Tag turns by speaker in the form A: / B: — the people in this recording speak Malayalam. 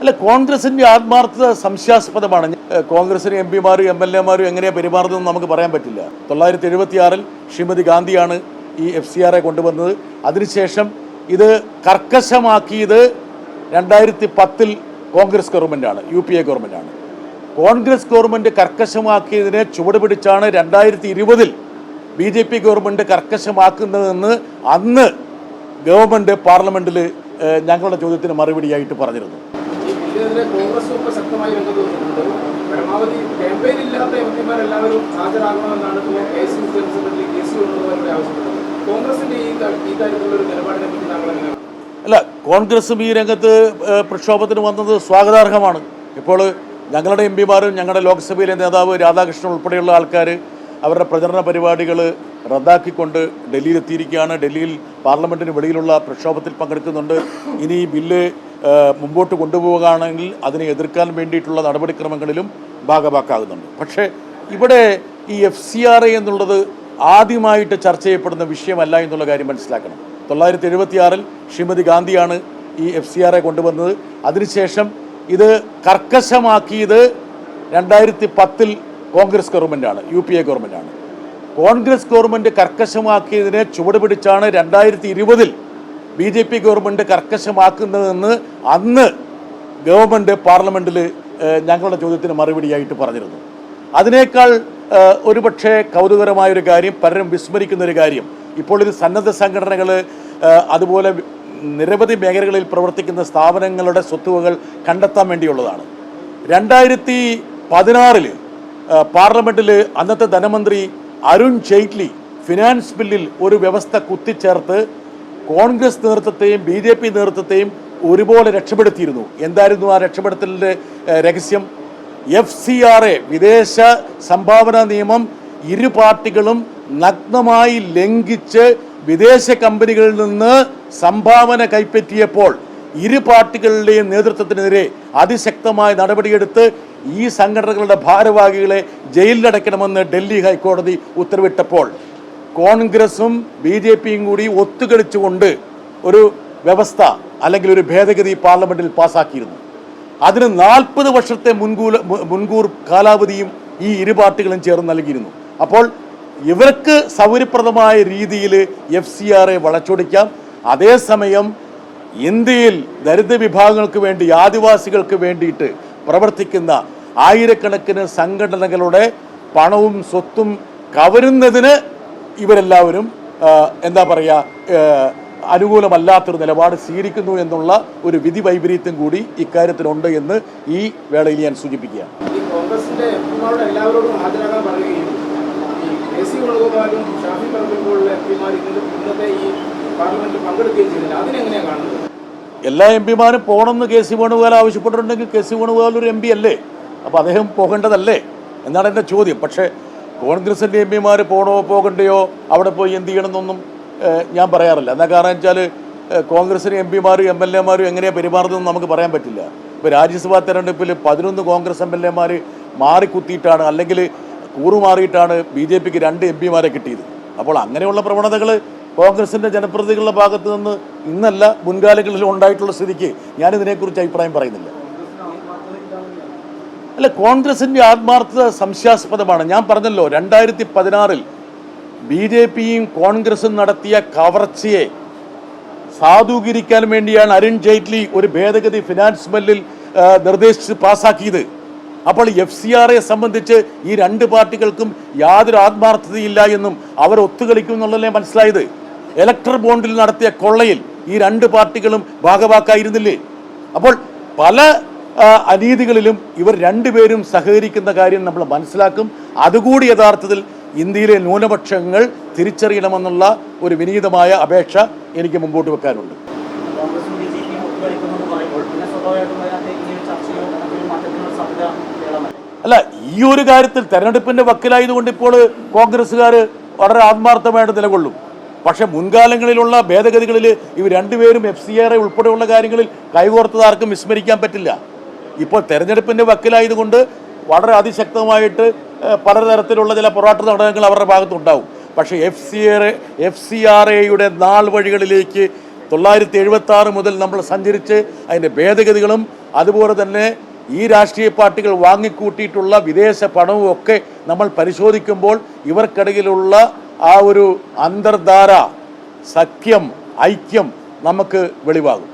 A: അല്ല, കോൺഗ്രസിൻ്റെ ആത്മാർത്ഥത സംശയാസ്പദമാണ്. കോൺഗ്രസിന് എം പിമാരും എം എൽ എമാരും എങ്ങനെയാണ് പെരുമാറുന്നതെന്ന് നമുക്ക് പറയാൻ പറ്റില്ല. 1976 ശ്രീമതി ഗാന്ധിയാണ് ഈ FCRA കൊണ്ടുവന്നത്. അതിനുശേഷം ഇത് കർക്കശമാക്കിയത് 2010 കോൺഗ്രസ് ഗവൺമെൻറ്റാണ്, UPA ഗവൺമെൻറ്റാണ്. കോൺഗ്രസ് ഗവൺമെൻറ് കർക്കശമാക്കിയതിനെ ചുവടുപിടിച്ചാണ് 2020 BJP ഗവൺമെൻറ് കർക്കശമാക്കുന്നതെന്ന് അന്ന് ഗവൺമെൻറ് പാർലമെൻറ്റിൽ ഞങ്ങളുടെ ചോദ്യത്തിന് മറുപടിയായിട്ട് പറഞ്ഞിരുന്നു. അല്ല, കോൺഗ്രസും ഈ രംഗത്ത് പ്രക്ഷോഭത്തിന് വന്നത് സ്വാഗതാർഹമാണ്. ഇപ്പോൾ ഞങ്ങളുടെ എം പിമാരും ഞങ്ങളുടെ ലോക്സഭയിലെ നേതാവ് രാധാകൃഷ്ണൻ ഉൾപ്പെടെയുള്ള ആൾക്കാർ അവരുടെ പ്രചരണ പരിപാടികൾ റദ്ദാക്കിക്കൊണ്ട് ഡൽഹിയിലെത്തിയിരിക്കുകയാണ്. ഡൽഹിയിൽ പാർലമെൻറ്റിന് വെളിയിലുള്ള പ്രക്ഷോഭത്തിൽ പങ്കെടുക്കുന്നുണ്ട്. ഇനി ഈ ബില്ല് മുമ്പോട്ട് കൊണ്ടുപോവുകയാണെങ്കിൽ അതിനെ എതിർക്കാൻ വേണ്ടിയിട്ടുള്ള നടപടിക്രമങ്ങളിലും ഭാഗഭാക്കാകുന്നുണ്ട്. പക്ഷേ ഇവിടെ ഈ FCRA എന്നുള്ളത് ആദ്യമായിട്ട് ചർച്ച ചെയ്യപ്പെടുന്ന വിഷയമല്ല എന്നുള്ള കാര്യം മനസ്സിലാക്കണം. 1976 ശ്രീമതി ഗാന്ധിയാണ് ഈ FCRA കൊണ്ടുവന്നത്. അതിനുശേഷം ഇത് കർക്കശമാക്കിയത് 2010 കോൺഗ്രസ് ഗവൺമെൻറ്റാണ്, UPA ഗവൺമെൻറ്റാണ്. കോൺഗ്രസ് ഗവൺമെൻറ് കർക്കശമാക്കിയതിനെ ചുവടുപിടിച്ചാണ് 2020 BJP ഗവൺമെൻറ് കർക്കശമാക്കുന്നതെന്ന് അന്ന് ഗവൺമെൻറ് പാർലമെൻറ്റിൽ ഞങ്ങളുടെ ചോദ്യത്തിന് മറുപടിയായിട്ട് പറഞ്ഞിരുന്നു. അതിനേക്കാൾ ഒരുപക്ഷെ കൗതുകരമായൊരു കാര്യം, പലരും വിസ്മരിക്കുന്നൊരു കാര്യം, ഇപ്പോൾ ഇത് സന്നദ്ധ സംഘടനകൾ അതുപോലെ നിരവധി മേഖലകളിൽ പ്രവർത്തിക്കുന്ന സ്ഥാപനങ്ങളുടെ സ്വത്തുവകൾ കണ്ടെത്താൻ വേണ്ടിയുള്ളതാണ്. 2016 പാർലമെൻറ്റിൽ അന്നത്തെ ധനമന്ത്രി അരുൺ ജെയ്റ്റ്ലി ഫിനാൻസ് ബില്ലിൽ ഒരു വ്യവസ്ഥ കുത്തിച്ചേർത്ത് കോൺഗ്രസ് നേതൃത്വത്തെയും BJP നേതൃത്വത്തെയും ഒരുപോലെ രക്ഷപ്പെടുത്തിയിരുന്നു. എന്തായിരുന്നു ആ രക്ഷപ്പെടുത്തലിൻ്റെ രഹസ്യം? FCRA വിദേശ സംഭാവന നിയമം ഇരു പാർട്ടികളും നഗ്നമായി ലംഘിച്ച് വിദേശ കമ്പനികളിൽ നിന്ന് സംഭാവന കൈപ്പറ്റിയപ്പോൾ ഇരു പാർട്ടികളുടെയും നേതൃത്വത്തിനെതിരെ അതിശക്തമായ നടപടിയെടുത്ത് ഈ സംഘടനകളുടെ ഭാരവാഹികളെ ജയിലിലടയ്ക്കണമെന്ന് ഡൽഹി ഹൈക്കോടതി ഉത്തരവിട്ടപ്പോൾ കോൺഗ്രസും BJPയും കൂടി ഒത്തുകളിച്ചുകൊണ്ട് ഒരു വ്യവസ്ഥ അല്ലെങ്കിൽ ഒരു ഭേദഗതി പാർലമെൻറ്റിൽ പാസ്സാക്കിയിരുന്നു. അതിന് 40 വർഷത്തെ മുൻകൂർ കാലാവധിയും ഈ ഇരു പാർട്ടികളും ചേർന്ന് നൽകിയിരുന്നു. അപ്പോൾ ഇവർക്ക് സൗകര്യപ്രദമായ രീതിയിൽ FCRA വളച്ചൊടിക്കാം. അതേസമയം ഇന്ത്യയിൽ ദരിദ്ര വിഭാഗങ്ങൾക്ക് വേണ്ടി, ആദിവാസികൾക്ക് വേണ്ടിയിട്ട് പ്രവർത്തിക്കുന്ന ആയിരക്കണക്കിന് സംഘടനകളുടെ പണവും സ്വത്തും കവരുന്നതിന് ഇവരെല്ലാവരും എന്താ പറയുക, അനുകൂലമല്ലാത്തൊരു നിലപാട് സ്വീകരിക്കുന്നു എന്നുള്ള ഒരു വിധി വൈപരീത്യം കൂടി ഇക്കാര്യത്തിലുണ്ട് എന്ന് ഈ വേളയിൽ ഞാൻ സൂചിപ്പിക്കുകയാണ്. എല്ലാ എം പിമാരും പോകണമെന്ന് KC വേണുഗോപാൽ ആവശ്യപ്പെട്ടിട്ടുണ്ടെങ്കിൽ KC വേണുഗോപാൽ ഒരു MP അല്ലേ? അപ്പോൾ അദ്ദേഹം പോകേണ്ടതല്ലേ എന്നാണ് എൻ്റെ ചോദ്യം. പക്ഷേ കോൺഗ്രസിൻ്റെ MP പോകണോ പോകണ്ടയോ, അവിടെ പോയി എന്ത് ചെയ്യണമെന്നൊന്നും ഞാൻ പറയാറില്ല. എന്താ കാരണം വെച്ചാൽ കോൺഗ്രസിന് MP MLA എങ്ങനെയാണ് പെരുമാറുന്നതെന്ന് നമുക്ക് പറയാൻ പറ്റില്ല. ഇപ്പോൾ രാജ്യസഭാ തെരഞ്ഞെടുപ്പിൽ 11 കോൺഗ്രസ് MLA മാറിക്കുത്തിയിട്ടാണ്, അല്ലെങ്കിൽ കൂറുമാറിയിട്ടാണ് BJPക്ക് 2 MP കിട്ടിയത്. അപ്പോൾ അങ്ങനെയുള്ള പ്രവണതകൾ കോൺഗ്രസിൻ്റെ ജനപ്രതിനിധികളുടെ ഭാഗത്തു നിന്ന് ഇന്നല്ല മുൻകാലങ്ങളിൽ ഉണ്ടായിട്ടുള്ള സ്ഥിതിക്ക് ഞാനിതിനെക്കുറിച്ച് അഭിപ്രായം പറയുന്നില്ല. അല്ല, കോൺഗ്രസിൻ്റെ ആത്മാർത്ഥത സംശയാസ്പദമാണ്. ഞാൻ പറഞ്ഞല്ലോ, 2016 BJPയും കോൺഗ്രസും നടത്തിയ കവർച്ചയെ സാധൂകരിക്കാൻ വേണ്ടിയാണ് അരുൺ ജെയ്റ്റ്ലി ഒരു ഭേദഗതി ഫിനാൻസ് ബില്ലിൽ നിർദ്ദേശിച്ച് പാസ്സാക്കിയത്. അപ്പോൾ FCRA സംബന്ധിച്ച് ഈ 2 പാർട്ടികൾക്കും യാതൊരു ആത്മാർത്ഥതയില്ല എന്നും അവർ ഒത്തുകളിക്കും എന്നുള്ളതല്ലേ മനസ്സിലായത്. ഇലക്ട്രൽ ബോണ്ടിൽ നടത്തിയ കൊള്ളയിൽ ഈ 2 പാർട്ടികളും ഭാഗവാക്കായിരുന്നില്ലേ? അപ്പോൾ പല അനീതികളിലും ഇവർ 2 പേരും സഹകരിക്കുന്ന കാര്യം നമ്മൾ മനസ്സിലാക്കും. അതുകൂടി യഥാർത്ഥത്തിൽ ഇന്ത്യയിലെ ന്യൂനപക്ഷങ്ങൾ തിരിച്ചറിയണമെന്നുള്ള ഒരു വിനീതമായ അപേക്ഷ എനിക്ക് മുമ്പോട്ട് വെക്കാനുണ്ട്. അല്ല, ഈ ഒരു കാര്യത്തിൽ തെരഞ്ഞെടുപ്പിൻ്റെ വക്കിലായതുകൊണ്ട് ഇപ്പോൾ കോൺഗ്രസ്സുകാർ വളരെ ആത്മാർത്ഥമായിട്ട് നിലകൊള്ളും. പക്ഷേ മുൻകാലങ്ങളിലുള്ള ഭേദഗതികളിൽ ഇവർ 2 പേരും FCRA ഉൾപ്പെടെയുള്ള കാര്യങ്ങളിൽ കൈകോർത്തത് ആർക്കും വിസ്മരിക്കാൻ പറ്റില്ല. ഇപ്പോൾ തെരഞ്ഞെടുപ്പിൻ്റെ വക്കിലായതുകൊണ്ട് വളരെ അതിശക്തമായിട്ട് പലതരത്തിലുള്ള ചില പോരാട്ട നാടകങ്ങൾ അവരുടെ ഭാഗത്തുണ്ടാവും. പക്ഷേ FCRAയുടെ നാൾ വഴികളിലേക്ക് 1976 മുതൽ നമ്മൾ സഞ്ചരിച്ച് അതിൻ്റെ ഭേദഗതികളും അതുപോലെ തന്നെ ഈ രാഷ്ട്രീയ പാർട്ടികൾ വാങ്ങിക്കൂട്ടിയിട്ടുള്ള വിദേശ പണവും ഒക്കെ നമ്മൾ പരിശോധിക്കുമ്പോൾ ഇവർക്കിടയിലുള്ള ആ ഒരു അന്തർധാര, സഖ്യം, ഐക്യം നമുക്ക് വെളിവാകും.